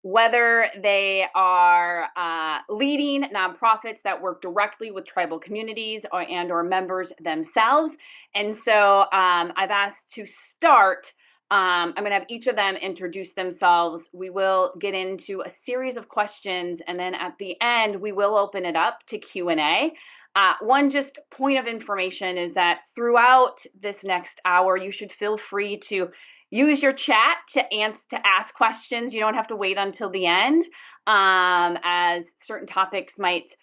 whether they are leading nonprofits that work directly with tribal communities or members themselves. And so I've asked to start. I'm going to have each of them introduce themselves. We will get into a series of questions, and then at the end, we will open it up to Q&A. One just point of information is that throughout this next hour, you should feel free to use your chat to ask questions. You don't have to wait until the end, as certain topics might,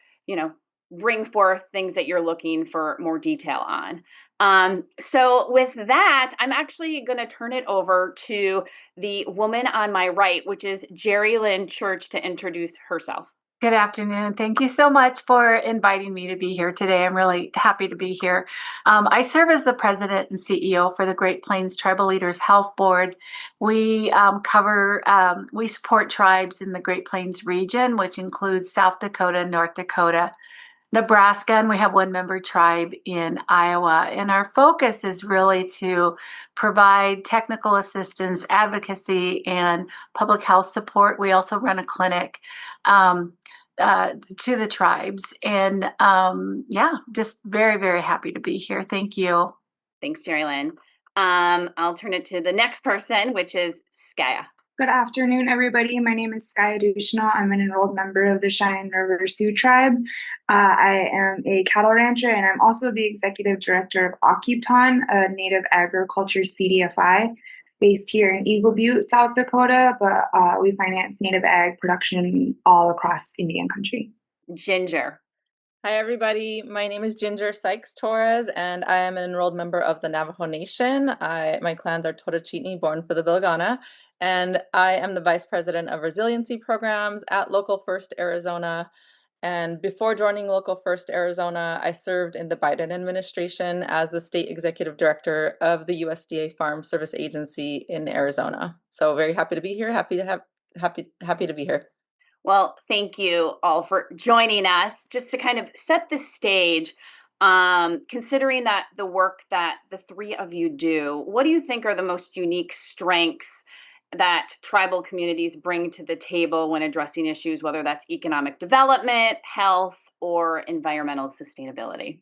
bring forth things that you're looking for more detail on. So with that, I'm actually going to turn it over to the woman on my right, which is Jerilyn Church, to introduce herself. Good afternoon. Thank you so much for inviting me to be here today. I'm really happy to be here. I serve as the president and CEO for the Great Plains Tribal Leaders Health Board. We support tribes in the Great Plains region, which includes South Dakota, North Dakota, Nebraska, and we have one member tribe in Iowa. And our focus is really to provide technical assistance, advocacy, and public health support. We also run a clinic to the tribes. And just very, very happy to be here. Thank you. Thanks, Jerilyn. I'll turn it to the next person, which is Skya. Good afternoon, everybody. My name is Skya Ducheneaux. I'm an enrolled member of the Cheyenne River Sioux tribe. I am a cattle rancher, and I'm also the executive director of Akiptan, a native agriculture CDFI based here in Eagle Butte, South Dakota, but we finance native ag production all across Indian country. Ginger. Hi, everybody. My name is Ginger Sykes Torres, and I am an enrolled member of the Navajo Nation. My clans are Ducheneaux, born for the Bilgana, and I am the vice president of Resiliency programs at Local First Arizona. And before joining Local First Arizona, I served in the Biden administration as the state executive director of the USDA Farm Service Agency in Arizona. So very happy to be here. Happy to be here. Well, thank you all for joining us. Just to kind of set the stage, considering that the work that the three of you do, what do you think are the most unique strengths that tribal communities bring to the table when addressing issues, whether that's economic development, health, or environmental sustainability?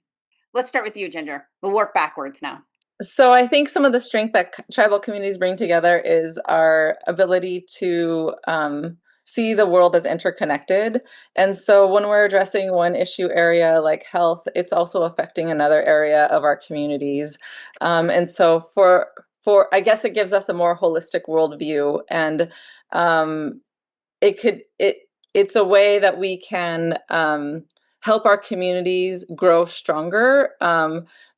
Let's start with you, Ginger. We'll work backwards now. So I think some of the strength that tribal communities bring together is our ability to see the world as interconnected. And so when we're addressing one issue area like health, it's also affecting another area of our communities. And so for I guess it gives us a more holistic worldview, and it's a way that we can help our communities grow stronger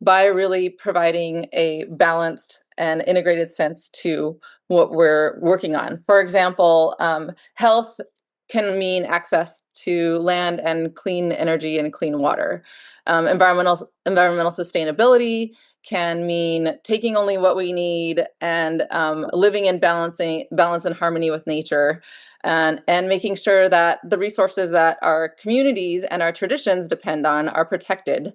by really providing a balanced and integrated sense to what we're working on. For example, health can mean access to land and clean energy and clean water. Environmental sustainability can mean taking only what we need and living in balance and harmony with nature, and making sure that the resources that our communities and our traditions depend on are protected.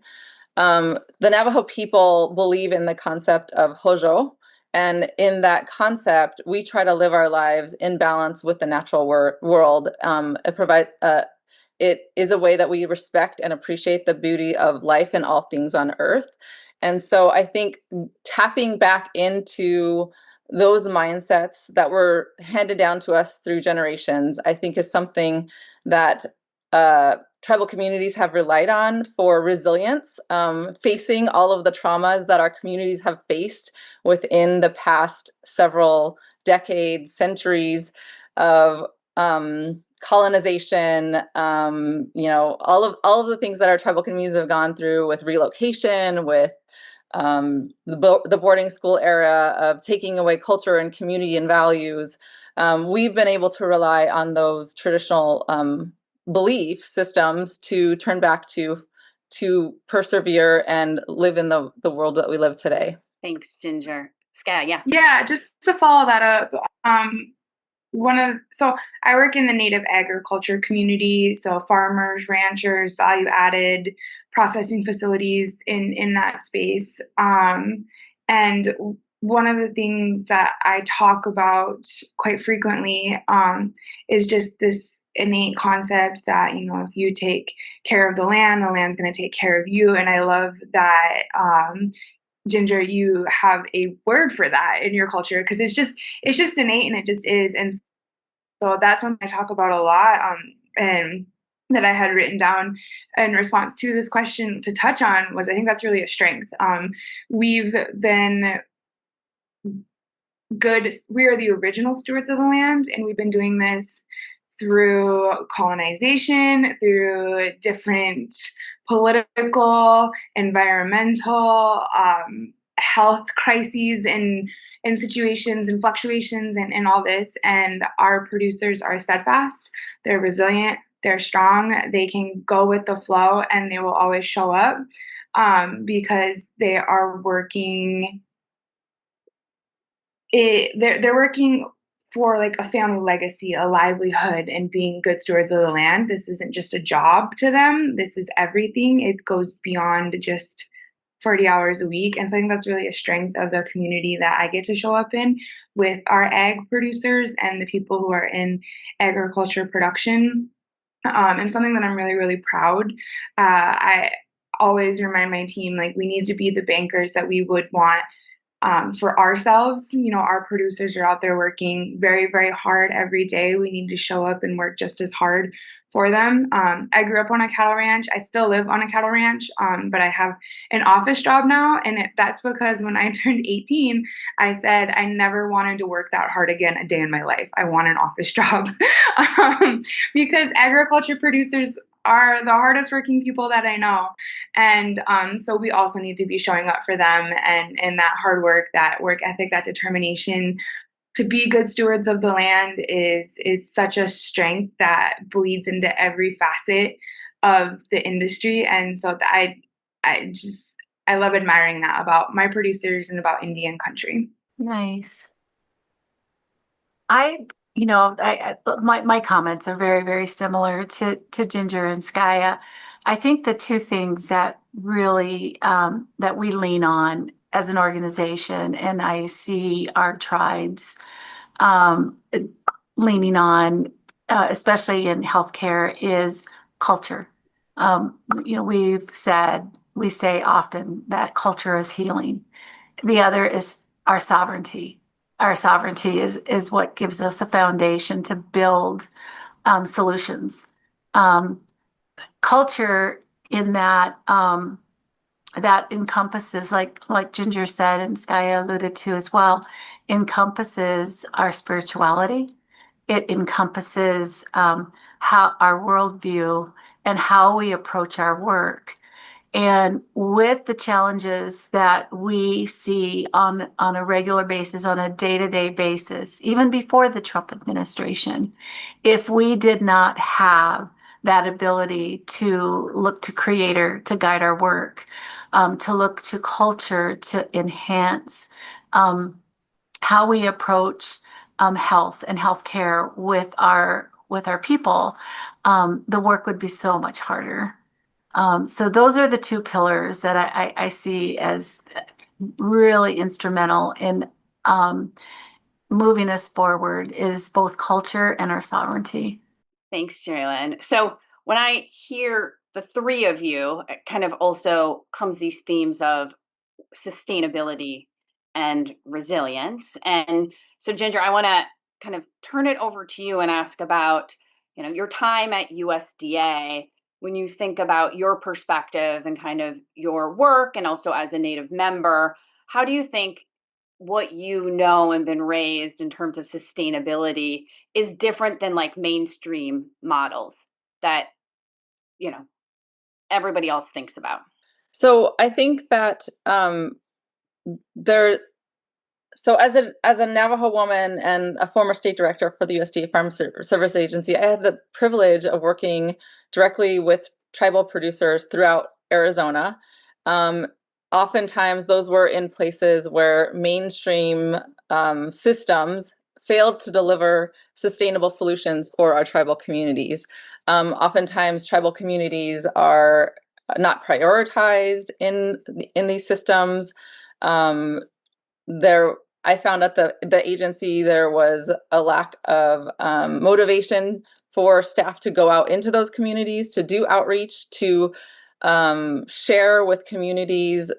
The Navajo people believe in the concept of hojo, and in that concept, we try to live our lives in balance with the natural world. It is a way that we respect and appreciate the beauty of life and all things on earth. And so I think tapping back into those mindsets that were handed down to us through generations, I think is something that tribal communities have relied on for resilience, facing all of the traumas that our communities have faced within the past several decades, centuries of colonization, all of the things that our tribal communities have gone through with relocation, with the boarding school era of taking away culture and community and values. We've been able to rely on those traditional belief systems to turn back to persevere and live in the world that we live today. Thanks, Ginger. Skya, yeah. Yeah, just to follow that up, so I work in the native agriculture community, so farmers, ranchers, value added processing facilities in that space. And one of the things that I talk about quite frequently is just this innate concept that, if you take care of the land's going to take care of you. And I love that, Ginger, you have a word for that in your culture, because it's just innate, and it just is. And so that's one I talk about a lot, and that I had written down in response to this question to touch on was, I think that's really a strength. We've been good. We are the original stewards of the land, and we've been doing this through colonization, through different political, environmental, health crises, and situations and fluctuations, and all this. And our producers are steadfast, they're resilient, they're strong, they can go with the flow, and they will always show up, because they are working they're working for like a family legacy, a livelihood, and being good stewards of the land. This isn't just a job to them. This is everything. It goes beyond just 40 hours a week. And so I think that's really a strength of the community that I get to show up in with our ag producers and the people who are in agriculture production. And something that I'm really, really proud. I always remind my team, like, we need to be the bankers that we would want, for ourselves. Our producers are out there working very, very hard every day. We need to show up and work just as hard for them. I grew up on a cattle ranch. I still live on a cattle ranch, but I have an office job now. And that's because when I turned 18, I said I never wanted to work that hard again a day in my life. I want an office job. Because agriculture producers are the hardest working people that I know. And so we also need to be showing up for them, and that hard work, that work ethic, that determination to be good stewards of the land is such a strength that bleeds into every facet of the industry. And so I love admiring that about my producers and about Indian country. Nice. My comments are very, very similar to Ginger and Skya. I think the two things that really that we lean on as an organization, and I see our tribes leaning on, especially in healthcare, is culture. We say often that culture is healing. The other is our sovereignty. Our sovereignty is what gives us a foundation to build solutions. Culture in that encompasses, like Ginger said and Skya alluded to as well, encompasses our spirituality. It encompasses how our worldview and how we approach our work. And with the challenges that we see on a regular basis, on a day-to-day basis, even before the Trump administration, if we did not have that ability to look to Creator to guide our work, to look to culture to enhance how we approach health and healthcare with our people, the work would be so much harder. So those are the two pillars that I see as really instrumental in moving us forward, is both culture and our sovereignty. Thanks, Jerilyn. So when I hear the three of you, it kind of also comes these themes of sustainability and resilience. And so, Ginger, I want to kind of turn it over to you and ask about, your time at USDA. When you think about your perspective and kind of your work, and also as a Native member, how do you think what you know and been raised in terms of sustainability is different than like mainstream models that, everybody else thinks about? So I think that so as a Navajo woman and a former state director for the USDA Farm Service Agency, I had the privilege of working directly with tribal producers throughout Arizona. Oftentimes those were in places where mainstream systems failed to deliver sustainable solutions for our tribal communities. Oftentimes tribal communities are not prioritized in these systems. I found at the agency there was a lack of motivation for staff to go out into those communities, to do outreach, to share with communities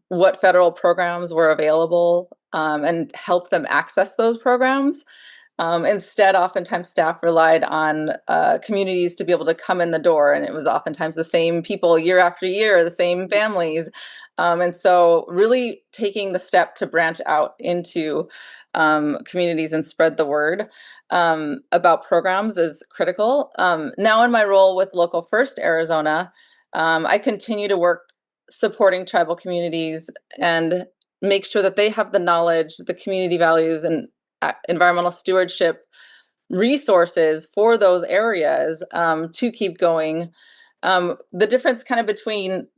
what federal programs were available, and help them access those programs. Instead, oftentimes staff relied on communities to be able to come in the door, and it was oftentimes the same people year after year, the same families. And so really taking the step to branch out into communities and spread the word about programs is critical. Now in my role with Local First Arizona, I continue to work supporting tribal communities and make sure that they have the knowledge, the community values, and environmental stewardship resources for those areas to keep going. The difference kind of between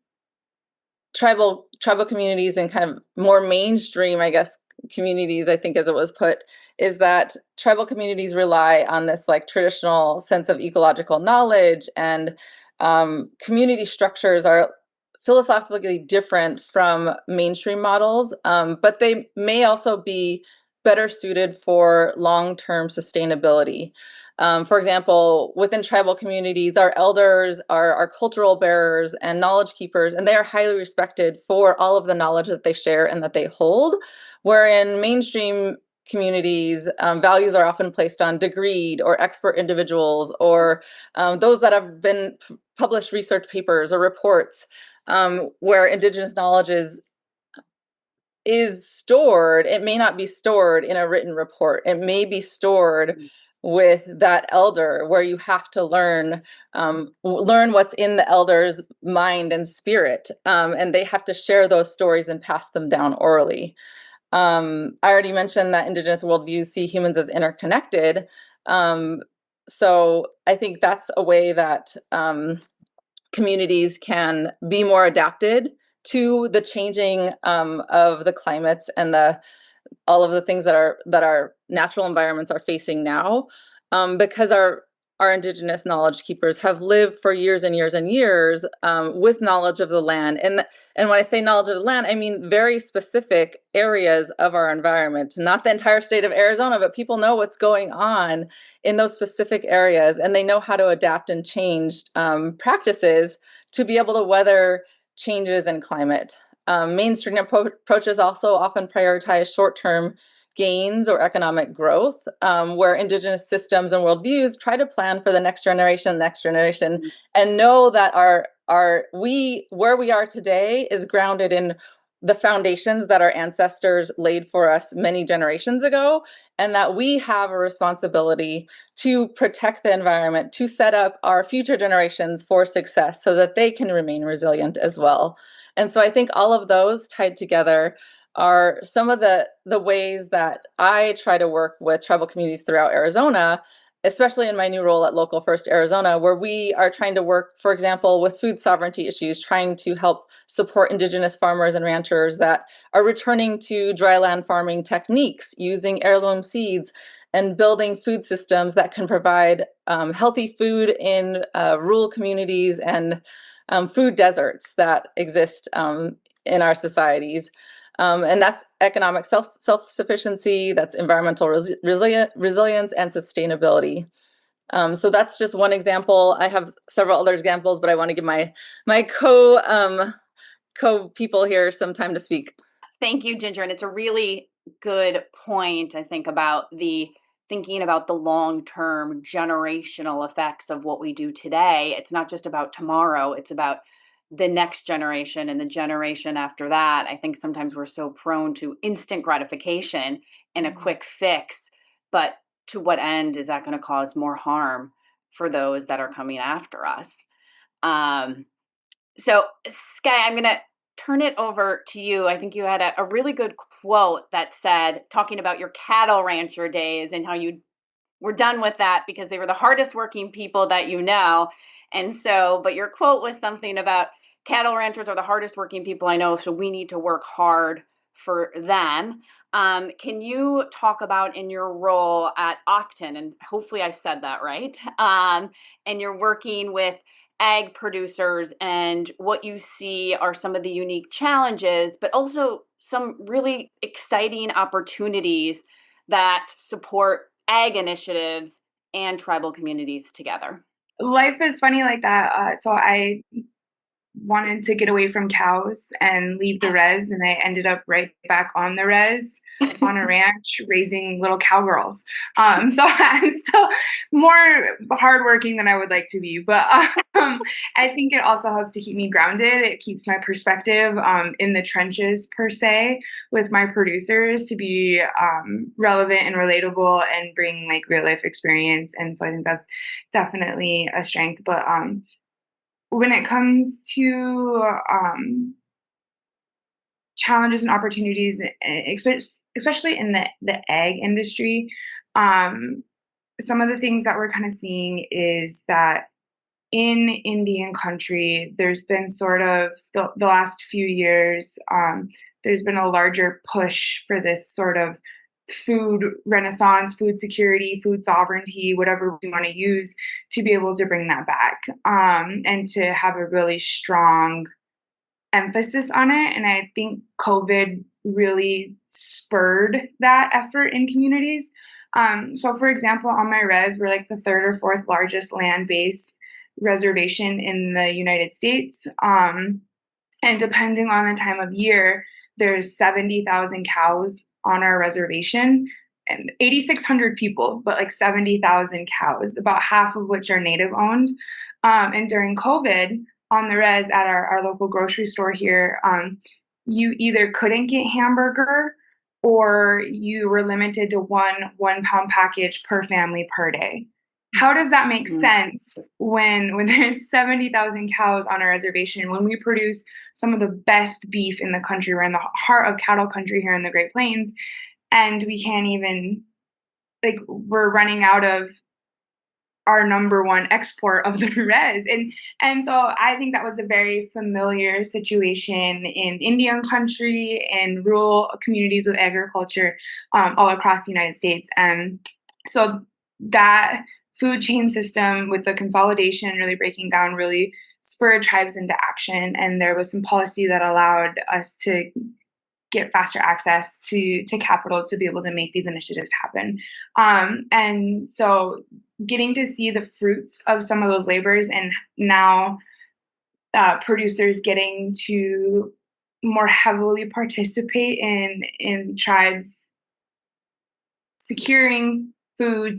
tribal communities and kind of more mainstream, I guess, communities, I think as it was put, is that tribal communities rely on this like traditional sense of ecological knowledge, and community structures are philosophically different from mainstream models, but they may also be better suited for long-term sustainability. For example, within tribal communities, our elders are our cultural bearers and knowledge keepers, and they are highly respected for all of the knowledge that they share and that they hold. Where in mainstream communities, values are often placed on degreed or expert individuals, or those that have been published research papers or reports, where Indigenous knowledge is stored. It may not be stored in a written report. It may be stored with that elder, where you have to learn what's in the elder's mind and spirit, and they have to share those stories and pass them down orally. I already mentioned that Indigenous worldviews see humans as interconnected. So I think that's a way that communities can be more adapted to the changing of the climates and all of the things that our natural environments are facing now, because our Indigenous knowledge keepers have lived for years and years and years with knowledge of the land. And when I say knowledge of the land, I mean very specific areas of our environment, not the entire state of Arizona, but people know what's going on in those specific areas, and they know how to adapt and change practices to be able to weather changes in climate. Mainstream approaches also often prioritize short-term gains or economic growth, where Indigenous systems and worldviews try to plan for the next generation, and know that where we are today is grounded in the foundations that our ancestors laid for us many generations ago, and that we have a responsibility to protect the environment, to set up our future generations for success so that they can remain resilient as well. And so I think all of those tied together are some of the ways that I try to work with tribal communities throughout Arizona, especially in my new role at Local First Arizona, where we are trying to work, for example, with food sovereignty issues, trying to help support Indigenous farmers and ranchers that are returning to dryland farming techniques, using heirloom seeds, and building food systems that can provide healthy food in rural communities and food deserts that exist in our societies. And that's economic self-sufficiency, that's environmental resilience and sustainability. So that's just one example. I have several other examples, but I want to give my co-people here some time to speak. Thank you, Ginger. And it's a really good point, I think, about thinking about the long-term generational effects of what we do today. It's not just about tomorrow, it's about the next generation and the generation after that. I think sometimes we're so prone to instant gratification and a quick fix, but to what end is that going to cause more harm for those that are coming after us? So, Skya, I'm going to turn it over to you. I think you had a really good quote that said, talking about your cattle rancher days and how you were done with that because they were the hardest working people that you know. And so, but your quote was something about cattle ranchers are the hardest working people I know, so we need to work hard for them. Can you talk about in your role at Akiptan, and hopefully I said that right, and you're working with ag producers and what you see are some of the unique challenges, but also some really exciting opportunities that support ag initiatives and tribal communities together? Life is funny like that. So I wanted to get away from cows and leave the res, and I ended up right back on the res on a ranch raising little cowgirls. So I'm still more hardworking than I would like to be, but I think it also helps to keep me grounded. It keeps my perspective in the trenches per se with my producers to be relevant and relatable and bring like real life experience. And so I think that's definitely a strength. But when it comes to challenges and opportunities, especially in the ag industry, some of the things that we're kind of seeing is that in Indian country, there's been sort of the last few years, there's been a larger push for this sort of food renaissance, food security, food sovereignty, whatever we want to use to be able to bring that back, and to have a really strong emphasis on it. And I think COVID really spurred that effort in communities. So, for example, on my res, we're like the third or fourth largest land based reservation in the United States. And depending on the time of year, there's 70,000 cows on our reservation and 8,600 people, but like 70,000 cows, about half of which are native owned. And during COVID, on the res at our local grocery store here, you either couldn't get hamburger or you were limited to one pound package per family per day. How does that make sense when there's 70,000 cows on our reservation, when we produce some of the best beef in the country? We're in the heart of cattle country here in the Great Plains, and we can't even, like, we're running out of our number one export of the res. And so I think that was a very familiar situation in Indian country and rural communities with agriculture all across the United States. And so that food chain system with the consolidation really breaking down really spurred tribes into action. And there was some policy that allowed us to get faster access to capital to be able to make these initiatives happen. And so getting to see the fruits of some of those labors, and now producers getting to more heavily participate in tribes securing food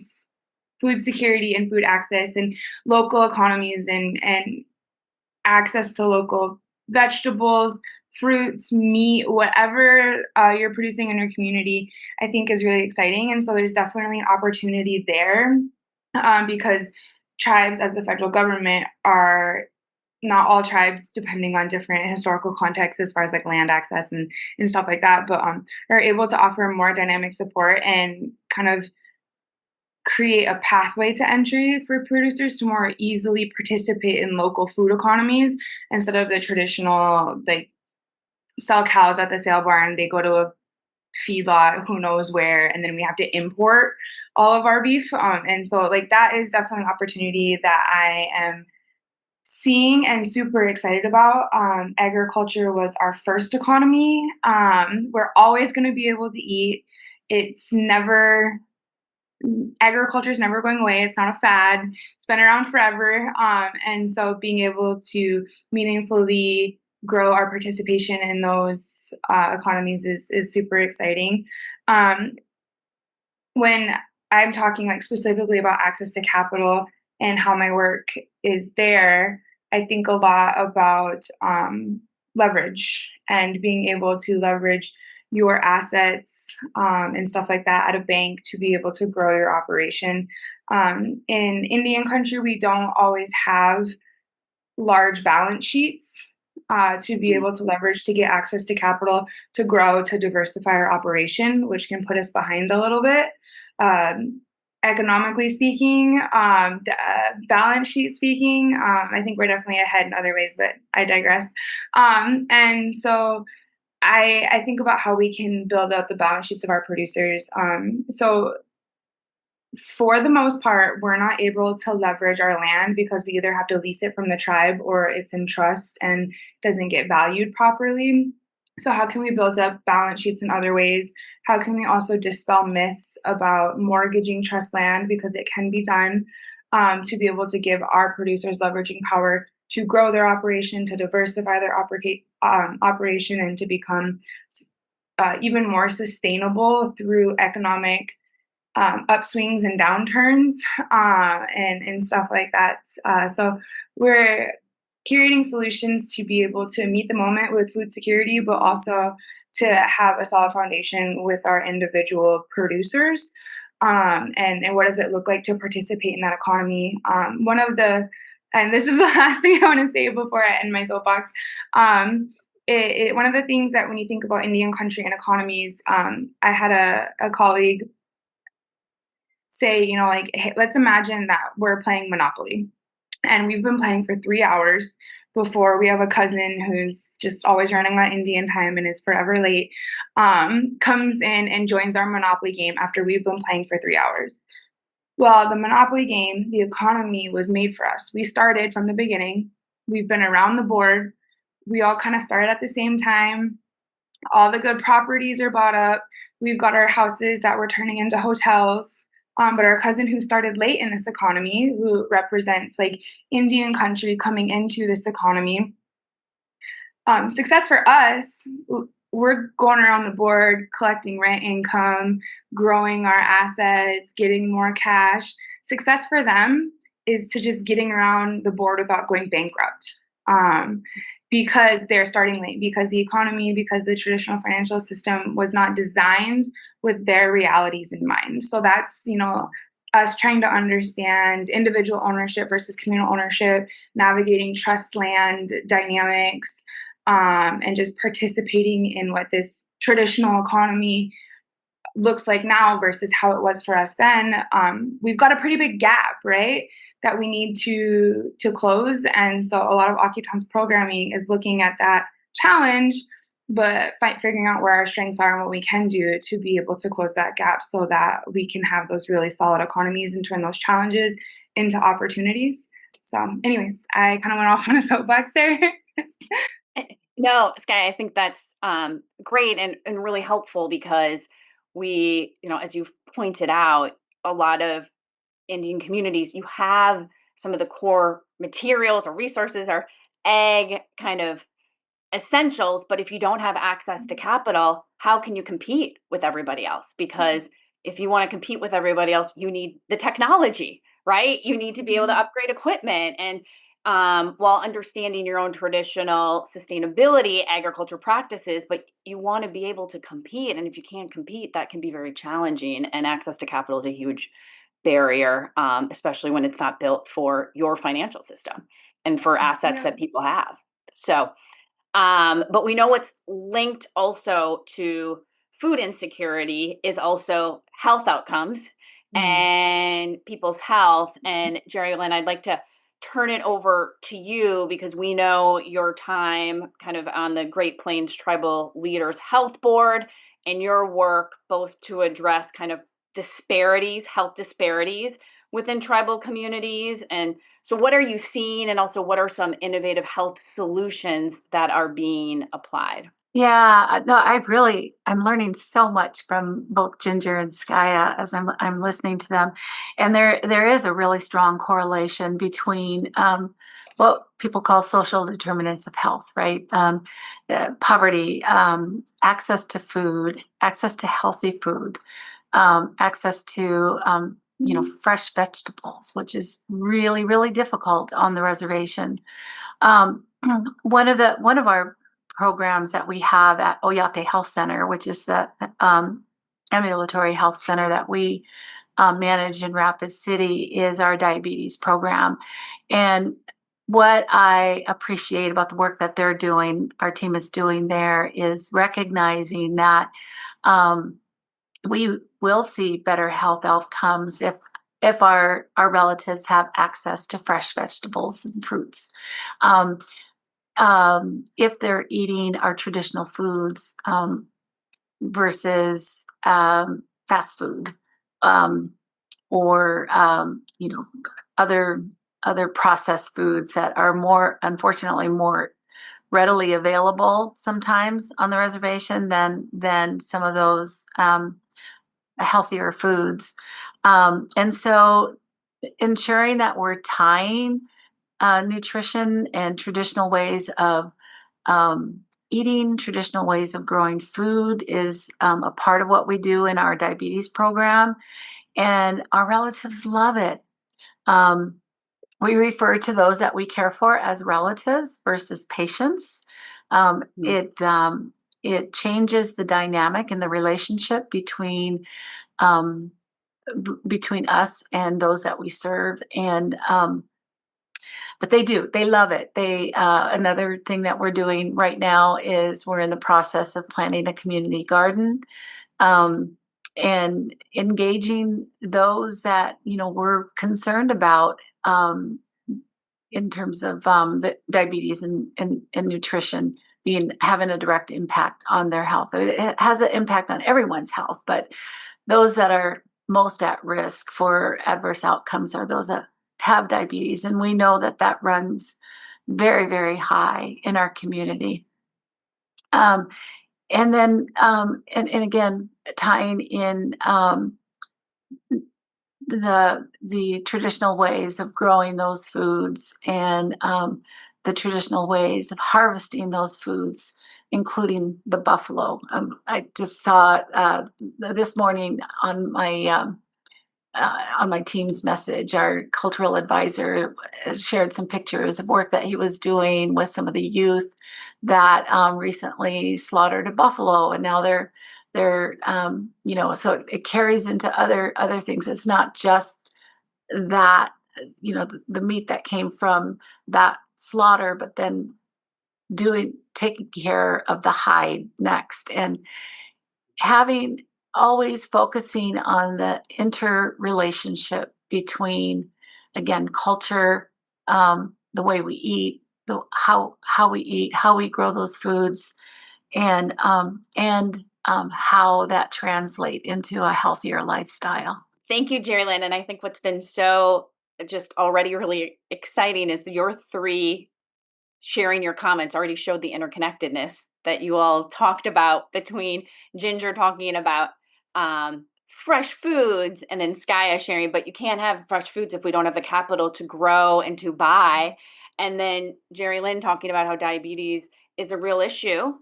security and food access and local economies and access to local vegetables, fruits, meat, whatever you're producing in your community, I think is really exciting. And so there's definitely an opportunity there, because tribes as the federal government are not all tribes, depending on different historical contexts as far as like land access and stuff like that, but are able to offer more dynamic support and kind of create a pathway to entry for producers to more easily participate in local food economies instead of the traditional, like, sell cows at the sale barn, they go to a feedlot who knows where, and then we have to import all of our beef. And so like that is definitely an opportunity that I am seeing and super excited about. Agriculture was our first economy. We're always going to be able to eat. Agriculture is never going away. It's not a fad. It's been around forever. And so being able to meaningfully grow our participation in those economies is super exciting. When I'm talking like specifically about access to capital and how my work is there, I think a lot about leverage and being able to leverage your assets and stuff like that at a bank to be able to grow your operation. In Indian country, we don't always have large balance sheets to be able to leverage to get access to capital, to grow, to diversify our operation, which can put us behind a little bit. Economically speaking, balance sheet speaking, I think we're definitely ahead in other ways, but I digress. And so I think about how we can build up the balance sheets of our producers. So for the most part, we're not able to leverage our land because we either have to lease it from the tribe or it's in trust and doesn't get valued properly. So, how can we build up balance sheets in other ways? How can we also dispel myths about mortgaging trust land because it can be done to be able to give our producers leveraging power to grow their operation, to diversify their operation, and to become even more sustainable through economic upswings and downturns and stuff like that. So we're curating solutions to be able to meet the moment with food security, but also to have a solid foundation with our individual producers. And what does it look like to participate in that economy? And this is the last thing I want to say before I end my soapbox. One of the things that when you think about Indian country and economies, I had a colleague say, like, hey, let's imagine that we're playing Monopoly and we've been playing for 3 hours before we have a cousin who's just always running on Indian time and is forever late, comes in and joins our Monopoly game after we've been playing for 3 hours. Well, the Monopoly game, the economy was made for us. We started from the beginning. We've been around the board. We all kind of started at the same time. All the good properties are bought up. We've got our houses that we're turning into hotels. But our cousin who started late in this economy, who represents like Indian country coming into this economy, success for us, we're going around the board, collecting rent income, growing our assets, getting more cash. Success for them is to just getting around the board without going bankrupt. Because they're starting late, because the economy, because the traditional financial system was not designed with their realities in mind. So that's, us trying to understand individual ownership versus communal ownership, navigating trust land dynamics, and just participating in what this traditional economy looks like now versus how it was for us then. We've got a pretty big gap, right, that we need to close. And so a lot of Akiptan's programming is looking at that challenge, but figuring out where our strengths are and what we can do to be able to close that gap so that we can have those really solid economies and turn those challenges into opportunities. So anyways, I kind of went off on a soapbox there. No, Skya, I think that's great and really helpful because we, as you've pointed out, a lot of Indian communities, you have some of the core materials or resources or ag kind of essentials, but if you don't have access to capital, how can you compete with everybody else? Because if you want to compete with everybody else, you need the technology, right? You need to be able to upgrade equipment and while understanding your own traditional sustainability agriculture practices, but you want to be able to compete. And if you can't compete, that can be very challenging. And access to capital is a huge barrier, especially when it's not built for your financial system and for assets that people have. So, but we know what's linked also to food insecurity is also health outcomes and people's health. And Jerilyn, I'd like to turn it over to you because we know your time kind of on the Great Plains Tribal Leaders Health Board and your work both to address kind of health disparities within tribal communities. And so what are you seeing, and also what are some innovative health solutions that are being applied? Yeah, no, I'm learning so much from both Ginger and Skya as I'm listening to them. And there is a really strong correlation between what people call social determinants of health, right? Poverty, access to food, access to healthy food, access to fresh vegetables, which is really, really difficult on the reservation. One of our programs that we have at Oyate Health Center, which is the ambulatory health center that we manage in Rapid City, is our diabetes program. And what I appreciate about the work that they're doing, our team is doing there, is recognizing that we will see better health outcomes if our relatives have access to fresh vegetables and fruits. If they're eating our traditional foods versus fast food, or other processed foods that are unfortunately more readily available sometimes on the reservation than some of those healthier foods. And so ensuring that we're tying nutrition and traditional ways of eating, traditional ways of growing food is a part of what we do in our diabetes program. And our relatives love it. We refer to those that we care for as relatives versus patients. It changes the dynamic and the relationship between us and those that we serve. And but they love it. Another thing that we're doing right now is we're in the process of planning a community garden. And engaging those that we're concerned about in terms of the diabetes and nutrition having a direct impact on their health. It has an impact on everyone's health, but those that are most at risk for adverse outcomes are those that have diabetes, and we know that runs very, very high in our community. And then, and again, tying in the traditional ways of growing those foods and the traditional ways of harvesting those foods, including the buffalo. I just saw this morning on my team's message, our cultural advisor shared some pictures of work that he was doing with some of the youth that recently slaughtered a buffalo, and now they're so it carries into other things. It's not just that the meat that came from that slaughter, but then taking care of the hide next, and always focusing on the interrelationship between, again, culture, the way we eat, how we eat, how we grow those foods, and how that translate into a healthier lifestyle. Thank you, Jerilyn. And I think what's been so just already really exciting is your three sharing your comments already showed the interconnectedness that you all talked about, between Ginger talking about fresh foods and then Skya sharing, but you can't have fresh foods if we don't have the capital to grow and to buy. And then Jerilyn talking about how diabetes is a real issue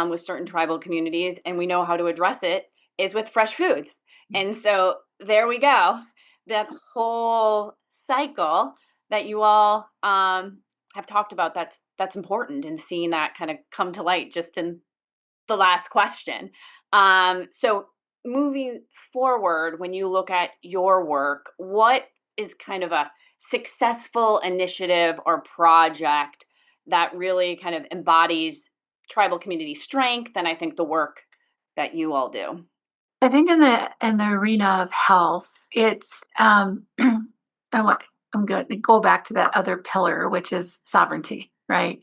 with certain tribal communities, and we know how to address it is with fresh foods. And so there we go. That whole cycle that you all have talked about, that's important, and seeing that kind of come to light just in the last question. So moving forward, when you look at your work, what is kind of a successful initiative or project that really kind of embodies tribal community strength, and I think the work that you all do? I think in the arena of health, it's I'm going to go back to that other pillar, which is sovereignty, right?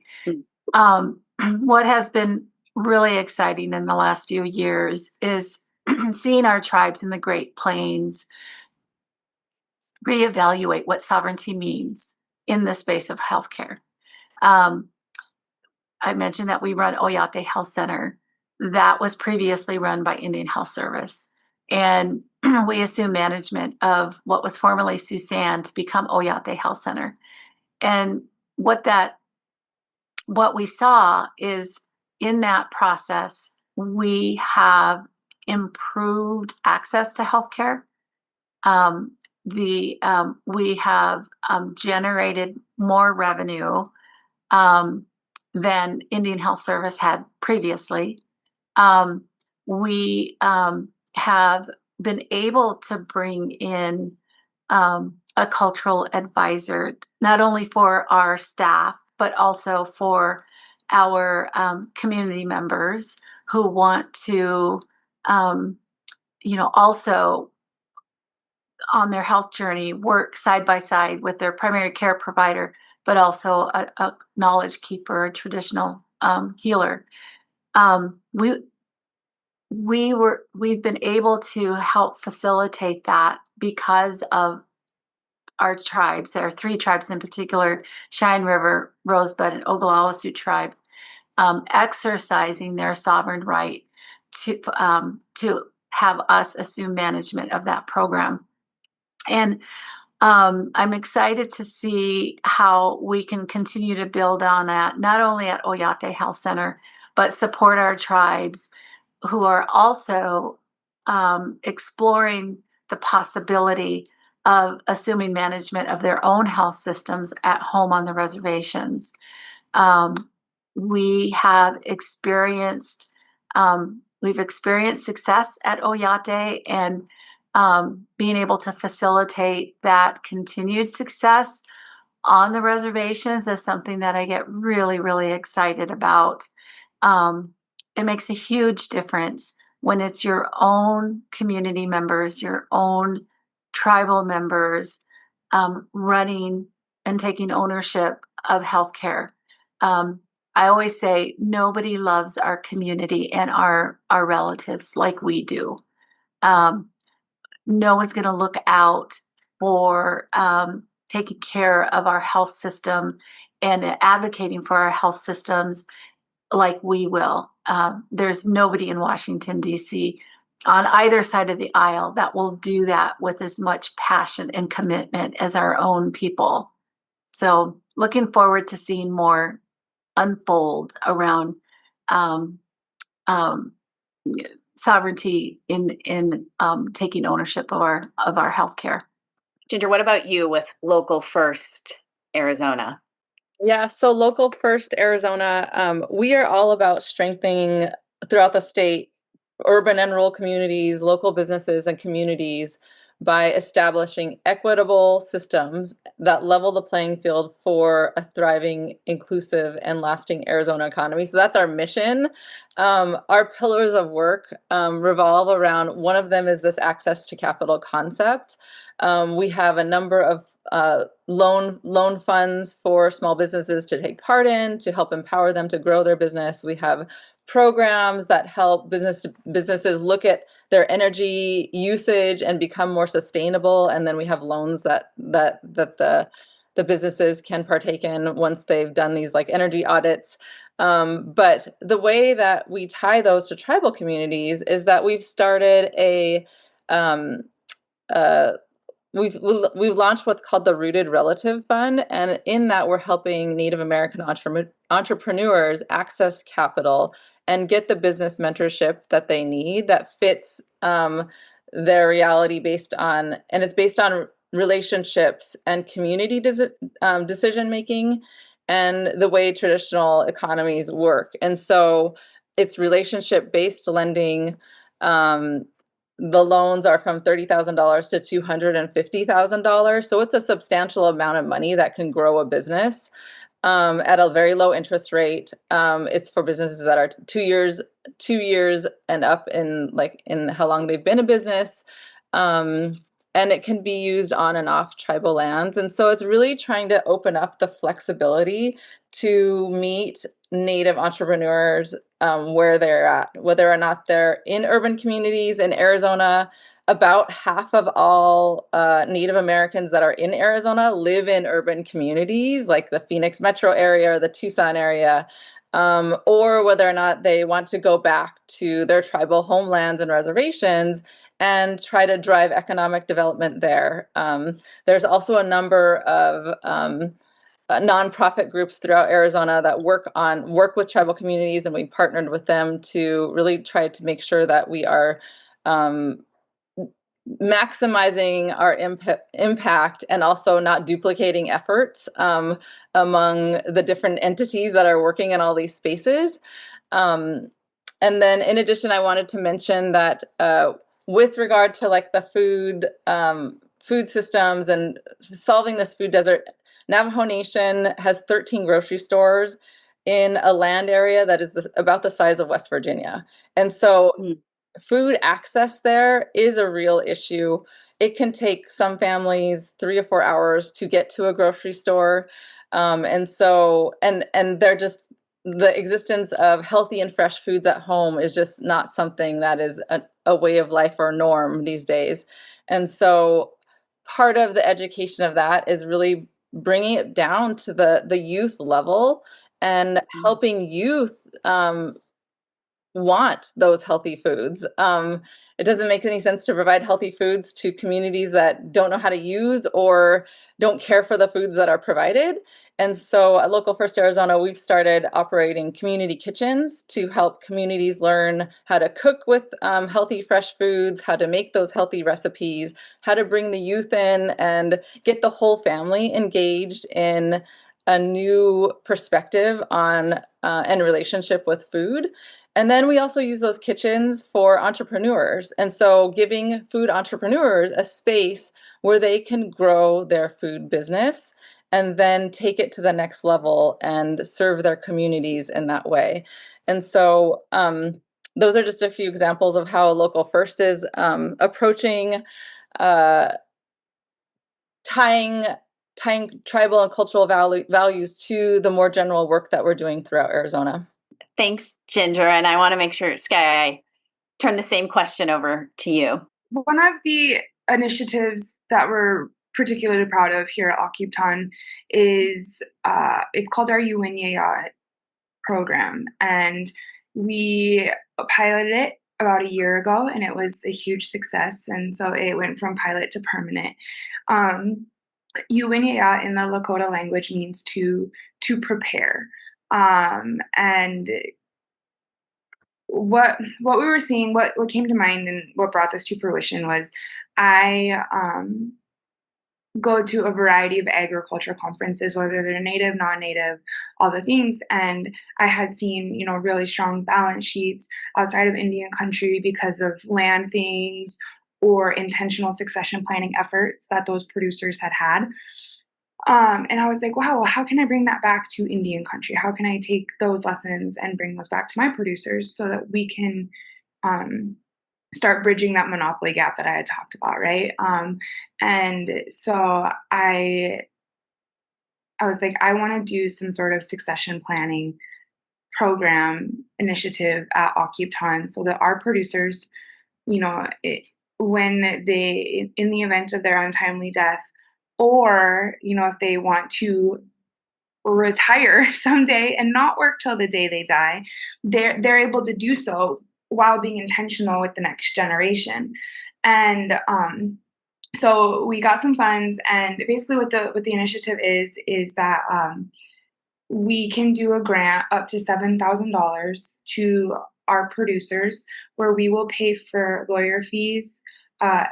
What has been really exciting in the last few years is seeing our tribes in the Great Plains reevaluate what sovereignty means in the space of healthcare. I mentioned that we run Oyate Health Center. That was previously run by Indian Health Service. And we assumed management of what was formerly Sioux to become Oyate Health Center. And what we saw is, in that process, we have improved access to healthcare. We have generated more revenue than Indian Health Service had previously. We have been able to bring in a cultural advisor, not only for our staff, but also for our community members who want to, also on their health journey, work side by side with their primary care provider, but also a knowledge keeper, a traditional healer. we've been able to help facilitate that because of our tribes. There are 3 tribes in particular: Cheyenne River, Rosebud, and Oglala Sioux tribe, exercising their sovereign right to have us assume management of that program. And I'm excited to see how we can continue to build on that, not only at Oyate Health Center, but support our tribes who are also exploring the possibility of assuming management of their own health systems at home on the reservations. We have experienced we've experienced success at Oyate, and being able to facilitate that continued success on the reservations is something that I get really, really excited about. It makes a huge difference when it's your own community members, your own tribal members running and taking ownership of healthcare. I always say nobody loves our community and our relatives like we do. No one's going to look out for taking care of our health system and advocating for our health systems like we will. There's nobody in Washington, D.C. on either side of the aisle that will do that with as much passion and commitment as our own people. So looking forward to seeing more unfold around sovereignty in taking ownership of our healthcare. Ginger, what about you with Local First Arizona? Yeah, so Local First Arizona, we are all about strengthening throughout the state urban and rural communities, local businesses, and communities by establishing equitable systems that level the playing field for a thriving, inclusive, and lasting Arizona economy. So that's our mission. Our pillars of work revolve around, one of them is this access to capital concept. We have a number of loan funds for small businesses to take part in, to help empower them to grow their business. We have programs that help businesses look at their energy usage and become more sustainable, and then we have loans that the businesses can partake in once they've done these like energy audits. But the way that we tie those to tribal communities is that we've started we've launched what's called the Rooted Relative Fund, and in that we're helping Native American entrepreneurs access capital and get the business mentorship that they need that fits their reality and it's based on relationships and community decision making and the way traditional economies work. And so it's relationship based lending. The loans are from $30,000 to $250,000. So it's a substantial amount of money that can grow a business at a very low interest rate. It's for businesses that are 2 years and up in how long they've been a business. And it can be used on and off tribal lands. And so it's really trying to open up the flexibility to meet Native entrepreneurs where they're at, whether or not they're in urban communities in Arizona. About half of all Native Americans that are in Arizona live in urban communities like the Phoenix metro area or the Tucson area, or whether or not they want to go back to their tribal homelands and reservations and try to drive economic development there. There's also a number of nonprofit groups throughout Arizona that work with tribal communities, and we partnered with them to really try to make sure that we are maximizing our impact and also not duplicating efforts among the different entities that are working in all these spaces. And then in addition, I wanted to mention that with regard to like the food systems and solving this food desert, Navajo Nation has 13 grocery stores in a land area that is about the size of West Virginia. And so food access there is a real issue. It can take some families 3 or 4 hours to get to a grocery store. And they're just the existence of healthy and fresh foods at home is just not something that is a way of life or norm these days. And so part of the education of that is really bringing it down to the youth level and helping youth want those healthy foods. It doesn't make any sense to provide healthy foods to communities that don't know how to use or don't care for the foods that are provided. And so at Local First Arizona, we've started operating community kitchens to help communities learn how to cook with healthy, fresh foods, how to make those healthy recipes, how to bring the youth in and get the whole family engaged in a new perspective on and relationship with food. And then we also use those kitchens for entrepreneurs. And so giving food entrepreneurs a space where they can grow their food business and then take it to the next level and serve their communities in that way. And so those are just a few examples of how Local First is approaching tying tribal and cultural values to the more general work that we're doing throughout Arizona. Thanks, Ginger. And I want to make sure, Skya, I turn the same question over to you. One of the initiatives that we're particularly proud of here at Akiptan is it's called our Uwinyayat program. And we piloted it about a year ago, and it was a huge success. And so it went from pilot to permanent. Uwinyayat in the Lakota language means to prepare. And what we were seeing, what came to mind and what brought this to fruition was I go to a variety of agriculture conferences, whether they're native, non-native, all the things. And I had seen, really strong balance sheets outside of Indian country because of land things or intentional succession planning efforts that those producers had. And I was like, wow, well, how can I bring that back to Indian country? How can I take those lessons and bring those back to my producers so that we can start bridging that monopoly gap that I had talked about, right? And so I was like, I want to do some sort of succession planning program initiative at Akiptan so that our producers, when they, in the event of their untimely death, or, if they want to retire someday and not work till the day they die, they're able to do so while being intentional with the next generation. And so we got some funds, and basically what the initiative is that we can do a grant up to $7,000 to our producers, where we will pay for lawyer fees,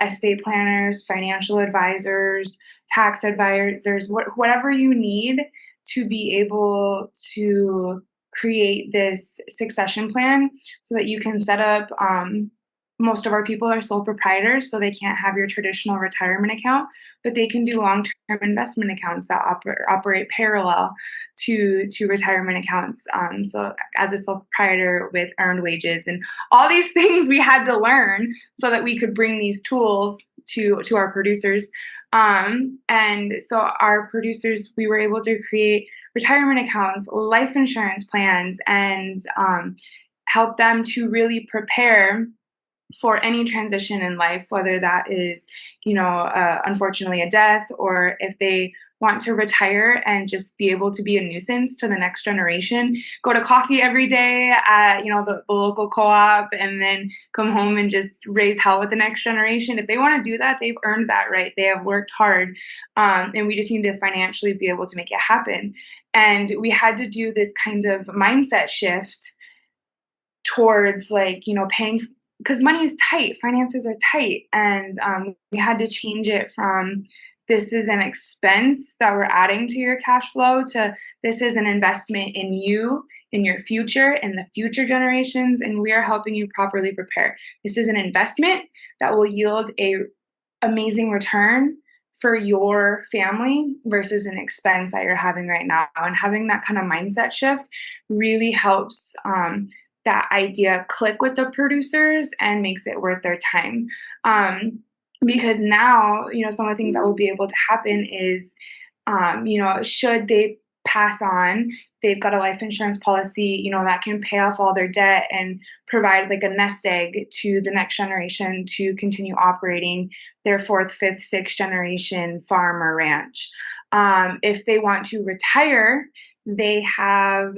estate planners, financial advisors, tax advisors, whatever you need to be able to create this succession plan so that you can set up. Most of our people are sole proprietors, so they can't have your traditional retirement account, but they can do long-term investment accounts that operate parallel to retirement accounts. So as a sole proprietor with earned wages and all these things we had to learn so that we could bring these tools to our producers. And so our producers, we were able to create retirement accounts, life insurance plans, and help them to really prepare for any transition in life, whether that is, unfortunately a death, or if they want to retire and just be able to be a nuisance to the next generation, go to coffee every day at, the local co-op, and then come home and just raise hell with the next generation. If they want to do that, they've earned that right. They have worked hard. And we just need to financially be able to make it happen. And we had to do this kind of mindset shift towards paying, because money is tight, finances are tight. And we had to change it from this is an expense that we're adding to your cash flow to this is an investment in you, in your future, in the future generations, and we are helping you properly prepare. This is an investment that will yield a amazing return for your family versus an expense that you're having right now. And having that kind of mindset shift really helps that idea click with the producers and makes it worth their time. Because now, some of the things that will be able to happen is, should they pass on. They've got a life insurance policy, that can pay off all their debt and provide like a nest egg to the next generation to continue operating their fourth, fifth, sixth generation farm or ranch. If they want to retire, they have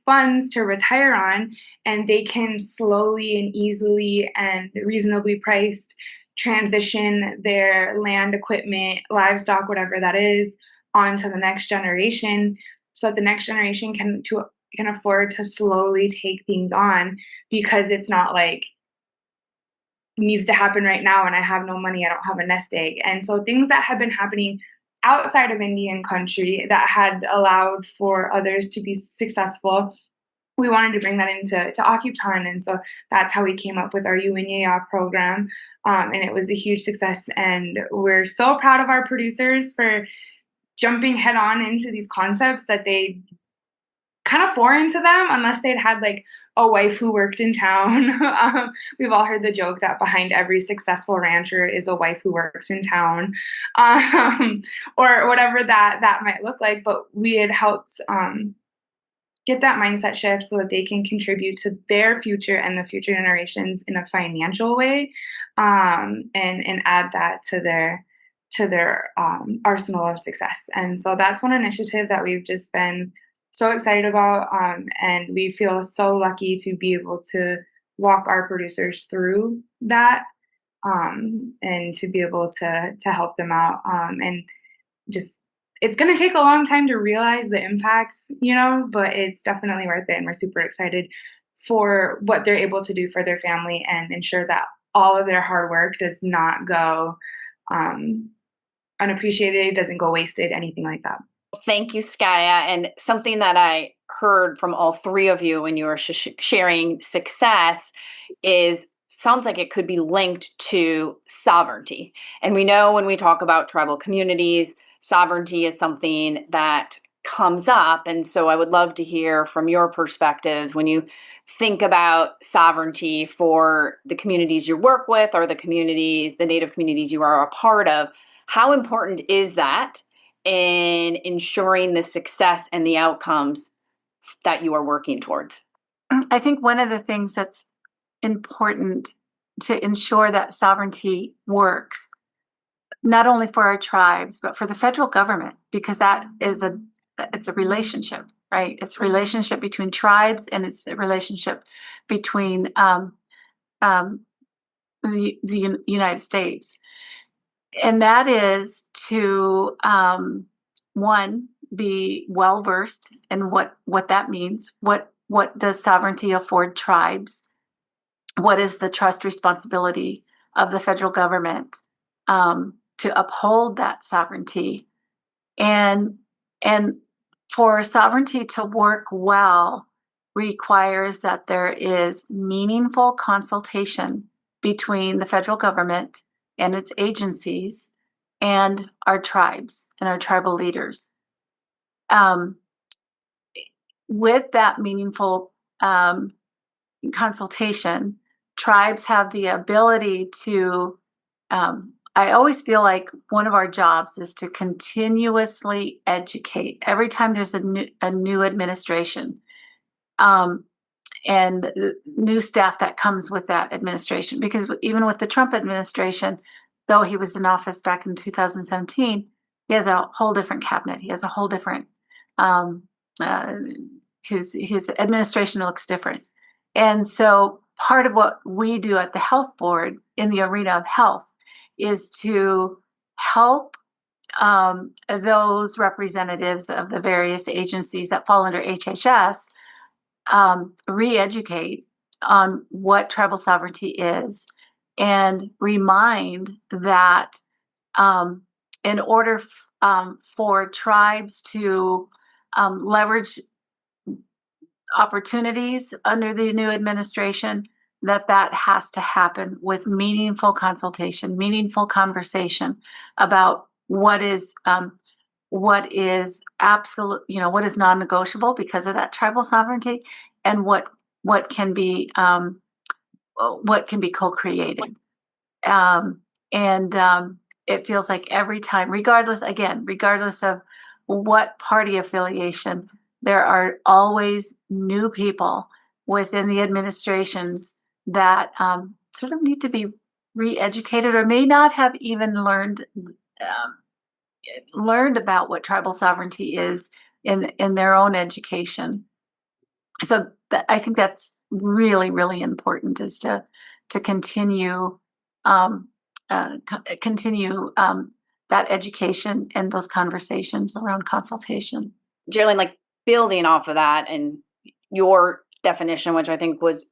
funds to retire on, and they can slowly and easily and reasonably priced transition their land, equipment, livestock, whatever that is, onto the next generation, so that the next generation can afford to slowly take things on, because it's not like needs to happen right now and I have no money, I don't have a nest egg. And so things that have been happening outside of Indian country that had allowed for others to be successful, we wanted to bring that into Akiptan. And so that's how we came up with our Uinyaya program. And it was a huge success. And we're so proud of our producers for jumping head on into these concepts that they kind of foreign to them unless they'd had like a wife who worked in town. We've all heard the joke that behind every successful rancher is a wife who works in town, or whatever that might look like. But we had helped get that mindset shift so that they can contribute to their future and the future generations in a financial way, and add that to their arsenal of success. And so that's one initiative that we've just been so excited about, and we feel so lucky to be able to walk our producers through that, and to be able to help them out, and just it's going to take a long time to realize the impacts, but it's definitely worth it, and we're super excited for what they're able to do for their family and ensure that all of their hard work does not go unappreciated, doesn't go wasted, anything like that. Thank you, Skya. And something that I heard from all three of you when you were sharing success sounds like it could be linked to sovereignty. And we know when we talk about tribal communities, sovereignty is something that comes up. And so I would love to hear from your perspective when you think about sovereignty for the communities you work with or the Native communities you are a part of. How important is that in ensuring the success and the outcomes that you are working towards? I think one of the things that's important to ensure that sovereignty works, not only for our tribes, but for the federal government, because it's a relationship, right? It's a relationship between tribes, and it's a relationship between the United States. And that is to, one, be well-versed in what that means. What does sovereignty afford tribes? What is the trust responsibility of the federal government to uphold that sovereignty? And for sovereignty to work well requires that there is meaningful consultation between the federal government and its agencies and our tribes and our tribal leaders. With that meaningful consultation, tribes have the ability to, I always feel like one of our jobs is to continuously educate every time there's a new administration, and new staff that comes with that administration. Because even with the Trump administration, though he was in office back in 2017, he has a whole different cabinet. He has a whole different, his administration looks different. And so part of what we do at the health board in the arena of health is to help those representatives of the various agencies that fall under HHS re-educate on what tribal sovereignty is, and remind that in order for tribes to leverage opportunities under the new administration, that has to happen with meaningful consultation, meaningful conversation about what is absolute, what is non-negotiable because of that tribal sovereignty, and what can be co-created. And it feels like every time, regardless of what party affiliation. There are always new people within the administrations that sort of need to be re-educated or may not have even learned about what tribal sovereignty is in their own education. So I think that's really, really important, is to continue that education and those conversations around consultation. Jerilyn, like building off of that and your definition, which I think was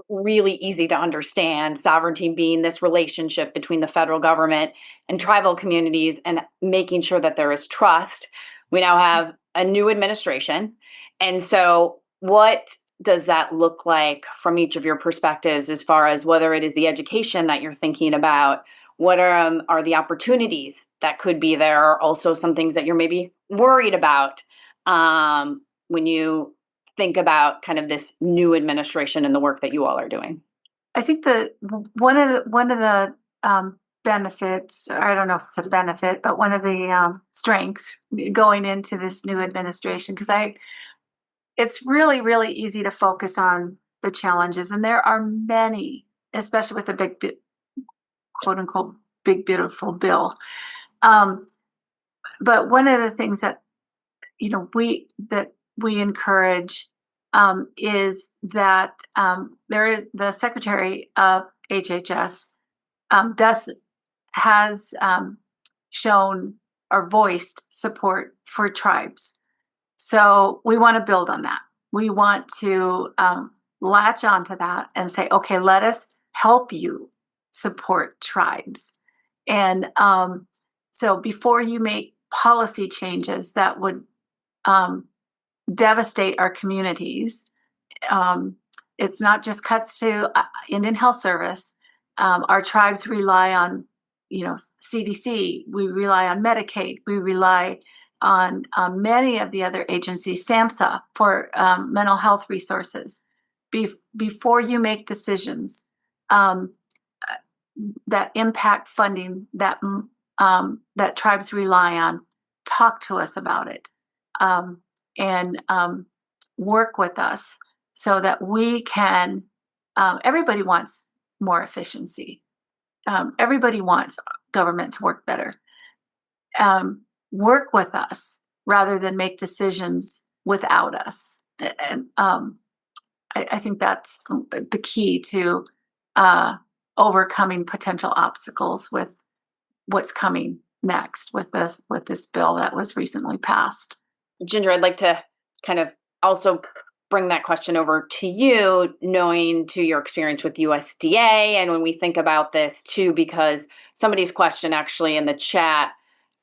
really easy to understand, sovereignty being this relationship between the federal government and tribal communities and making sure that there is trust. We now have a new administration. And so what does that look like from each of your perspectives, as far as whether it is the education that you're thinking about? What are the opportunities that could be there? Also, some things that you're maybe worried about when you think about kind of this new administration and the work that you all are doing? I think that one of the benefits, I don't know if it's a benefit, but one of the strengths going into this new administration, because it's really, really easy to focus on the challenges, and there are many, especially with the big, quote unquote, big beautiful bill. But one of the things that we encourage is that there is the Secretary of HHS has shown or voiced support for tribes. So we want to build on that. We want to latch onto that and say, okay, let us help you support tribes. And so before you make policy changes that would devastate our communities, it's not just cuts to Indian Health Service. Our tribes rely on, CDC. We rely on Medicaid. We rely on many of the other agencies, SAMHSA, for mental health resources. Before you make decisions that impact funding that tribes rely on, talk to us about it, and work with us so that we can. Everybody wants more efficiency. Everybody wants government to work better. Work with us rather than make decisions without us. And I think that's the key to overcoming potential obstacles with what's coming next with this bill that was recently passed. Ginger, I'd like to kind of also bring that question over to you, knowing to your experience with USDA. And when we think about this too, because somebody's question actually in the chat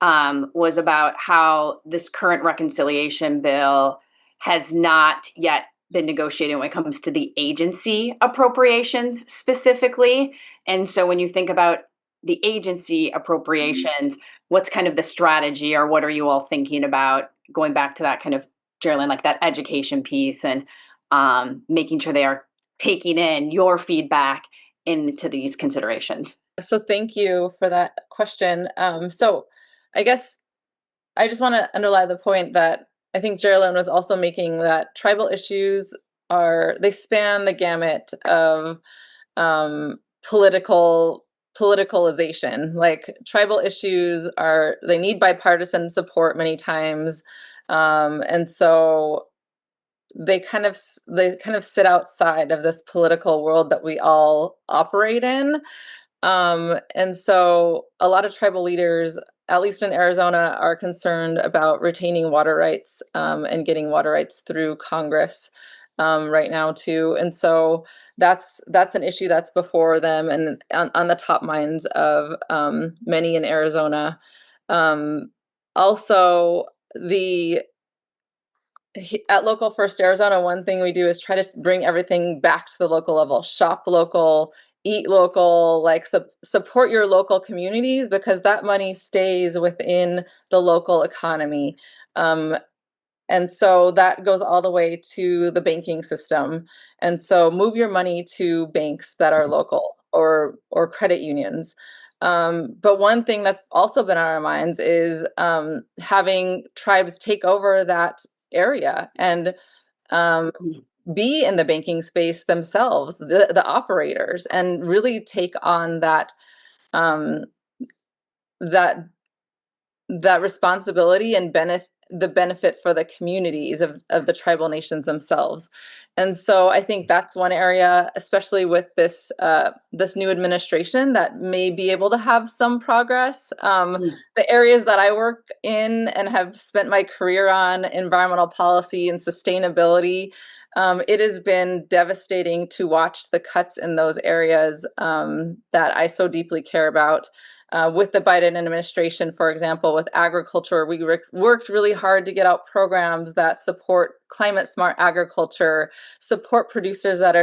was about how this current reconciliation bill has not yet been negotiated when it comes to the agency appropriations specifically. And so when you think about the agency appropriations, what's kind of the strategy, or what are you all thinking about going back to that kind of, Jerilyn, like that education piece and making sure they are taking in your feedback into these considerations? So thank you for that question. So I guess I just want to underline the point that I think Jerilyn was also making, that tribal issues they span the gamut of politicalization. Like, tribal issues they need bipartisan support many times. And so they kind of sit outside of this political world that we all operate in. And so a lot of tribal leaders, at least in Arizona, are concerned about retaining water rights and getting water rights through Congress right now too. And so that's an issue that's before them and on the top minds of many in Arizona. Also, at Local First Arizona, one thing we do is try to bring everything back to the local level. Shop local, eat local, like support your local communities, because that money stays within the local economy. And so that goes all the way to the banking system. And so move your money to banks that are local, or credit unions. But one thing that's also been on our minds is having tribes take over that area and be in the banking space themselves, the operators, and really take on that um, that that responsibility and the benefit for the communities of the tribal nations themselves. And so I think that's one area, especially with this this new administration, that may be able to have some progress. The areas that I work in and have spent my career on, environmental policy and sustainability, it has been devastating to watch the cuts in those areas that I so deeply care about. With the Biden administration, for example, with agriculture, we worked really hard to get out programs that support climate smart agriculture, support producers that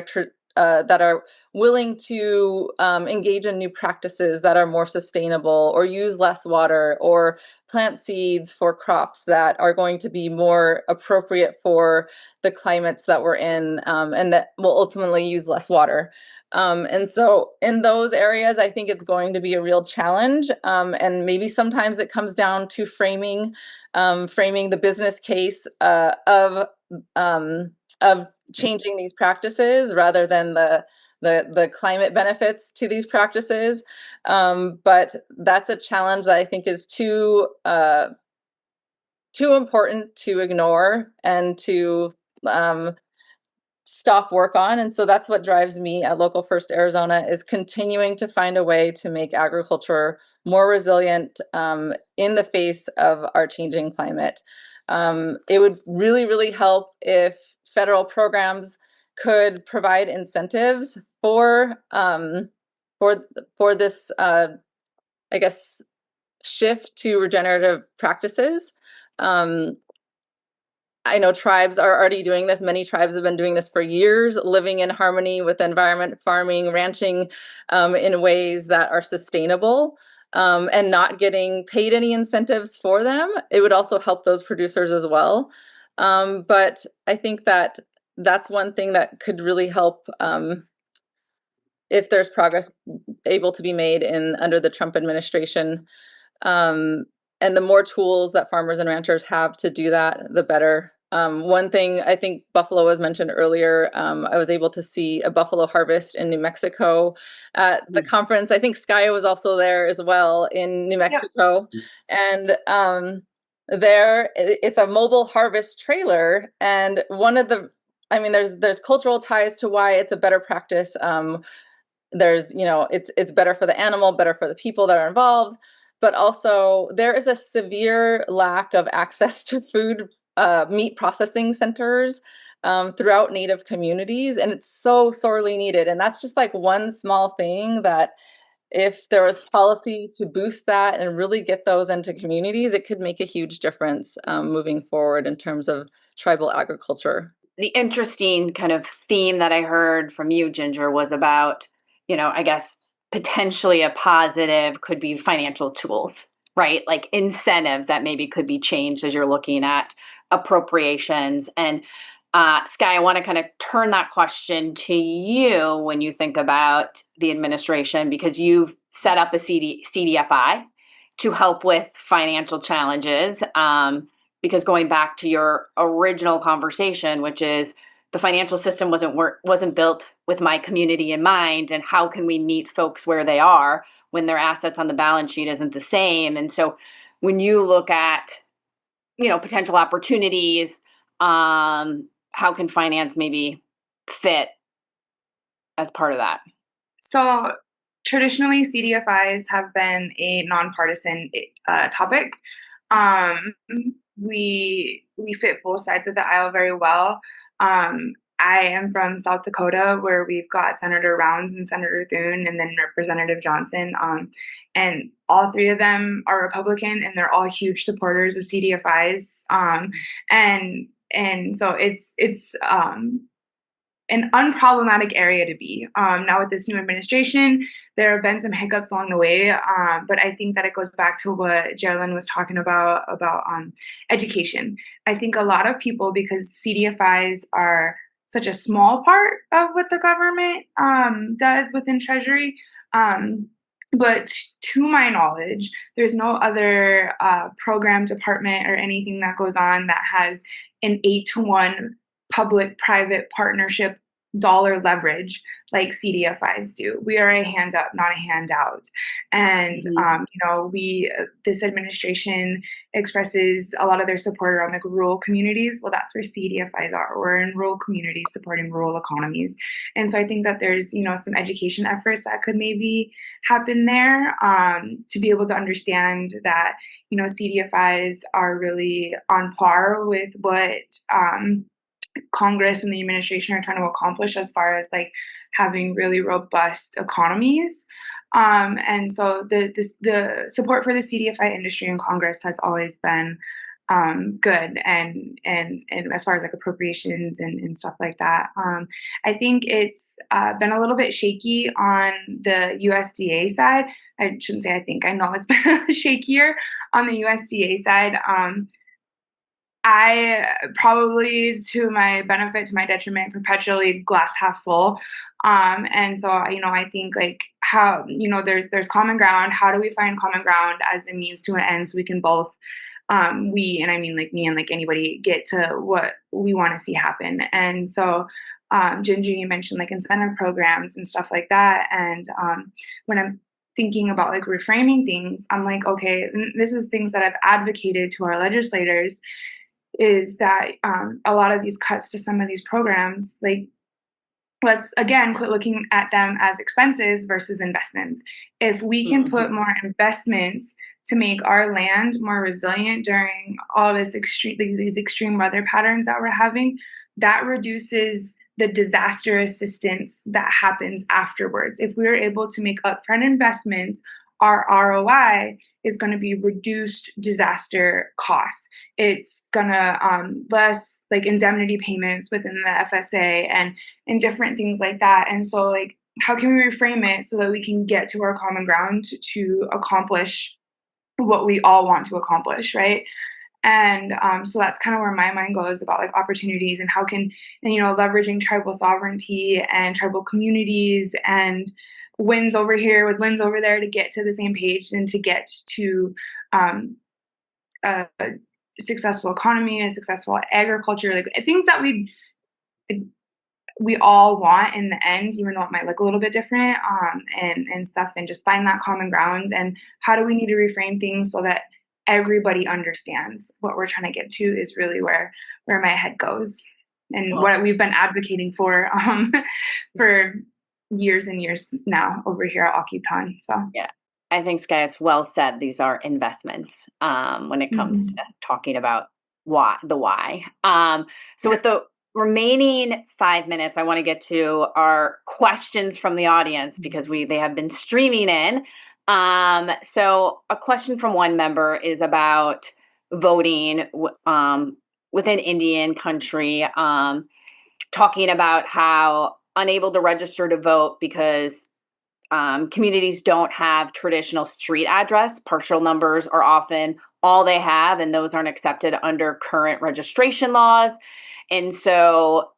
are willing to engage in new practices that are more sustainable, or use less water, or plant seeds for crops that are going to be more appropriate for the climates that we're in, and that will ultimately use less water. And so in those areas, I think it's going to be a real challenge. And maybe sometimes it comes down to framing the business case of changing these practices rather than the climate benefits to these practices. But that's a challenge that I think is too important to ignore and to stop work on. And so that's what drives me at Local First Arizona, is continuing to find a way to make agriculture more resilient in the face of our changing climate. It would really, really help if federal programs could provide incentives for this, I guess, shift to regenerative practices. I know tribes are already doing this. Many tribes have been doing this for years, living in harmony with the environment, farming, ranching in ways that are sustainable, and not getting paid any incentives for them. It would also help those producers as well. But I think that that's one thing that could really help if there's progress able to be made under the Trump administration. And the more tools that farmers and ranchers have to do that, the better. One thing, I think buffalo was mentioned earlier. I was able to see a buffalo harvest in New Mexico at the conference. I think Skya was also there as well in New Mexico. And there, it's a mobile harvest trailer. And there's cultural ties to why it's a better practice. There's, it's better for the animal, better for the people that are involved. But also there is a severe lack of access to food, meat processing centers throughout Native communities, and it's so sorely needed. And that's just like one small thing that, if there was policy to boost that and really get those into communities, it could make a huge difference moving forward in terms of tribal agriculture. The interesting kind of theme that I heard from you, Ginger, was about, I guess potentially a positive could be financial tools, right? Like incentives that maybe could be changed as you're looking at appropriations. And Skya, I want to kind of turn that question to you when you think about the administration, because you've set up a CDFI to help with financial challenges. Because going back to your original conversation, which is the financial system wasn't built with my community in mind, and how can we meet folks where they are when their assets on the balance sheet isn't the same? And so when you look at, potential opportunities, how can finance maybe fit as part of that? So traditionally, CDFIs have been a nonpartisan topic. We fit both sides of the aisle very well. I am from South Dakota, where we've got Senator Rounds and Senator Thune, and then Representative Johnson. And all three of them are Republican, and they're all huge supporters of CDFIs. And so it's an unproblematic area to be. Now with this new administration, there have been some hiccups along the way, but I think that it goes back to what Jerilyn was talking about education. I think a lot of people, because CDFIs are such a small part of what the government does within Treasury, But to my knowledge, there's no other program, department, or anything that goes on that has an 8-to-1 public-private partnership dollar leverage like CDFIs do. We are a hand up, not a handout. And this administration expresses a lot of their support around like rural communities. Well, that's where CDFIs are. We're in rural communities supporting rural economies. And so I think that there's, some education efforts that could maybe happen there, to be able to understand that, CDFIs are really on par with what Congress and the administration are trying to accomplish as far as like having really robust economies. And so the support for the CDFI industry in Congress has always been good, and as far as like appropriations and stuff like that. I think it's been a little bit shaky on the USDA side. I shouldn't say I think, I know it's been shakier on the USDA side. I probably, to my benefit, to my detriment, perpetually glass half full. And so, I think like how, there's common ground. How do we find common ground as a means to an end so we can both, we, and I mean like me and like anybody, get to what we want to see happen. And so, Ginger, you mentioned like incentive programs and stuff like that. And when I'm thinking about like reframing things, I'm like, okay, this is things that I've advocated to our legislators, is that a lot of these cuts to some of these programs, like, let's again quit looking at them as expenses versus investments. If we can put more investments to make our land more resilient during all these extreme weather patterns that we're having, that reduces the disaster assistance that happens afterwards. If we're able to make upfront investments, our ROI is going to be reduced disaster costs. It's going to less like indemnity payments within the FSA and different things like that. And so like, how can we reframe it so that we can get to our common ground to accomplish what we all want to accomplish, right? And so that's kind of where my mind goes about like opportunities and how can, and leveraging tribal sovereignty and tribal communities and wins over here with wins over there to get to the same page and to get to a successful economy, a successful agriculture, like things that we all want in the end, even though it might look a little bit different, and stuff, and just find that common ground. And how do we need to reframe things so that everybody understands what we're trying to get to is really where my head goes, and what we've been advocating for for years and years now over here at Akiptan. So yeah, I think, Skya, it's well said. These are investments when it comes to talking about why. So with the remaining 5 minutes, I want to get to our questions from the audience because they have been streaming in. So a question from one member is about voting within Indian country, talking about how unable to register to vote because communities don't have traditional street address. Partial numbers are often all they have, and those aren't accepted under current registration laws. And so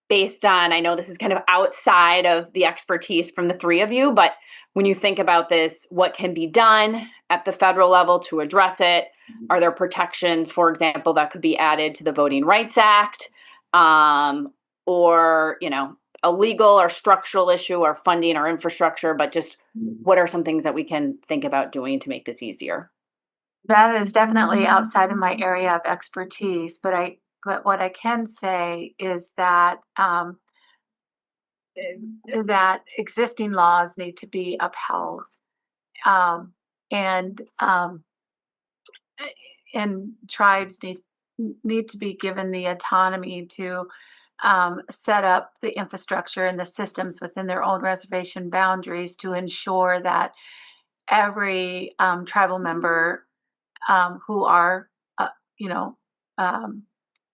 based on, I know this is kind of outside of the expertise from the three of you, but when you think about this, what can be done at the federal level to address it? Are there protections, for example, that could be added to the Voting Rights Act? Or, a legal or structural issue or funding or infrastructure, but just what are some things that we can think about doing to make this easier? That is definitely outside of my area of expertise, but what I can say is that that existing laws need to be upheld, and tribes need to be given the autonomy to set up the infrastructure and the systems within their own reservation boundaries to ensure that every tribal member who are,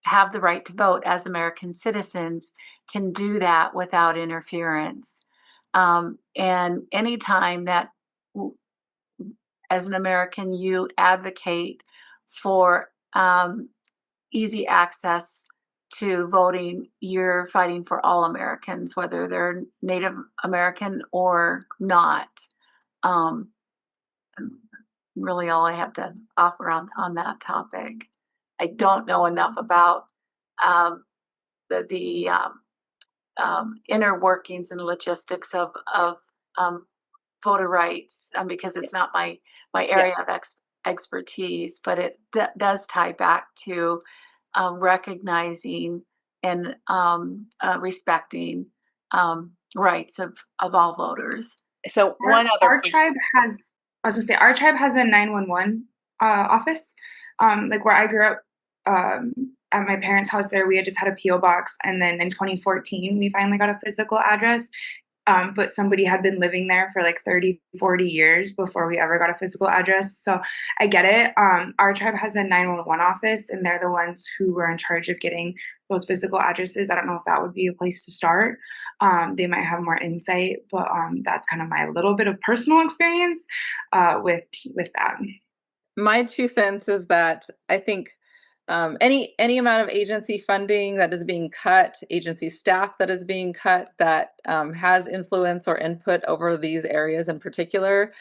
have the right to vote as American citizens can do that without interference. And anytime that, as an American, you advocate for easy access to voting, you're fighting for all Americans, whether they're Native American or not. really all I have to offer on that topic. I don't know enough about the inner workings and logistics of voter rights because it's not my area of expertise, but it does tie back to recognizing and respecting rights of all voters. So one other our tribe has, I was gonna say, our tribe has a 911 office. Like where I grew up, at my parents' house there, we had just had a PO box, and then in 2014 we finally got a physical address. But somebody had been living there for like 30, 40 years before we ever got a physical address. So I get it. Our tribe has a 911 office, and they're the ones who were in charge of getting those physical addresses. I don't know if that would be a place to start. They might have more insight, but that's kind of my little bit of personal experience with that. My 2 cents is that I think any amount of agency funding that is being cut, agency staff that is being cut, that has influence or input over these areas in particular,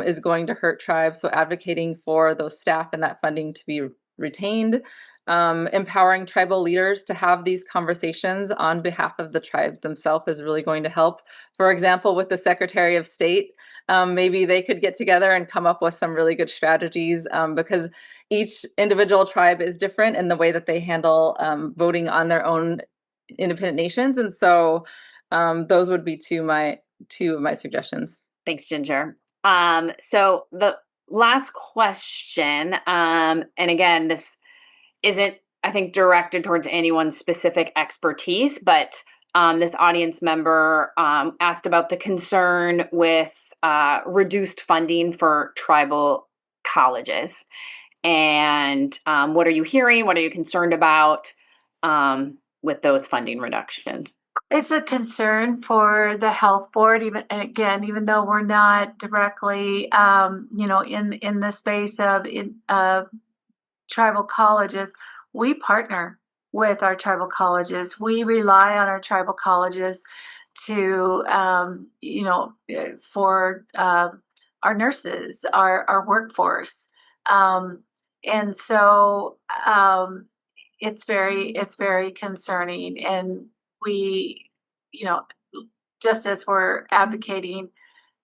is going to hurt tribes. So advocating for those staff and that funding to be retained, empowering tribal leaders to have these conversations on behalf of the tribes themselves is really going to help. For example, with the Secretary of State, maybe they could get together and come up with some really good strategies, because each individual tribe is different in the way that they handle voting on their own independent nations. And so those would be two of my suggestions. Thanks, Ginger. So the last question, and again, this isn't, I think, directed towards anyone's specific expertise, but this audience member asked about the concern with reduced funding for tribal colleges. And what are you hearing? What are you concerned about with those funding reductions? It's a concern for the health board, even though we're not directly, in the space of tribal colleges, we partner with our tribal colleges. We rely on our tribal colleges to, for our nurses, our workforce. And so it's very concerning. And we, just as we're advocating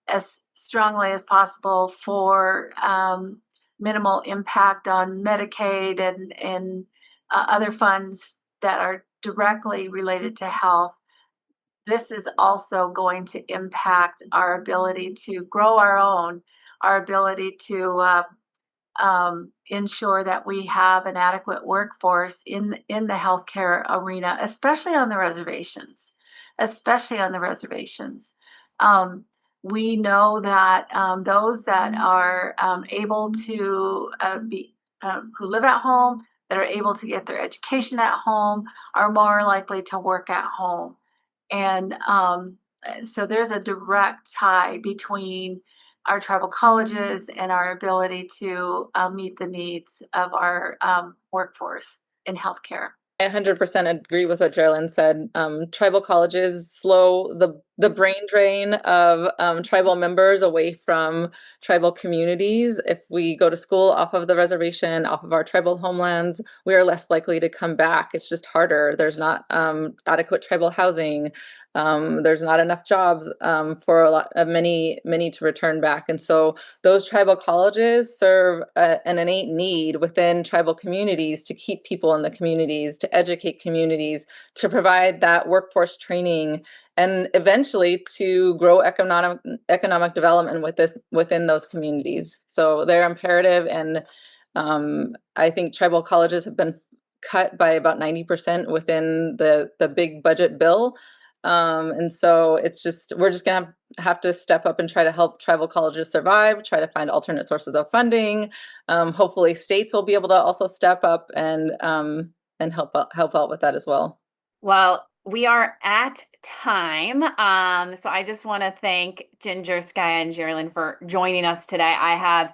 as strongly as possible for minimal impact on Medicaid and other funds that are directly related to health, this is also going to impact our ability to grow our ability to ensure that we have an adequate workforce in the healthcare arena, especially on the reservations. We know that those that are able to who live at home, that are able to get their education at home, are more likely to work at home. And so there's a direct tie between our tribal colleges and our ability to meet the needs of our workforce in healthcare. I 100% agree with what Jerilyn said. Tribal colleges slow the brain drain of tribal members away from tribal communities. If we go to school off of the reservation, off of our tribal homelands, we are less likely to come back. It's just harder. There's not adequate tribal housing. There's not enough jobs for many to return back. And so those tribal colleges serve an innate need within tribal communities to keep people in the communities, to educate communities, to provide that workforce training, and eventually to grow economic development within those communities. So they're imperative, and I think tribal colleges have been cut by about 90% within the big budget bill. And so we're just gonna have to step up and try to help tribal colleges survive, try to find alternate sources of funding. Hopefully states will be able to also step up and help out with that as well. Well, we are at time. So I just want to thank Ginger, Skya, and Jerilyn for joining us today. I have,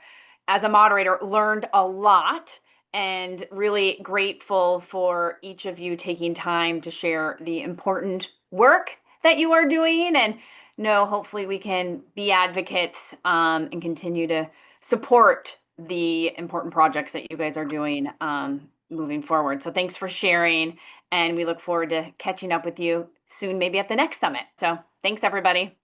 as a moderator, learned a lot, and really grateful for each of you taking time to share the important work that you are doing, and know hopefully we can be advocates and continue to support the important projects that you guys are doing moving forward. So thanks for sharing, and we look forward to catching up with you soon, maybe at the next summit. So thanks, everybody.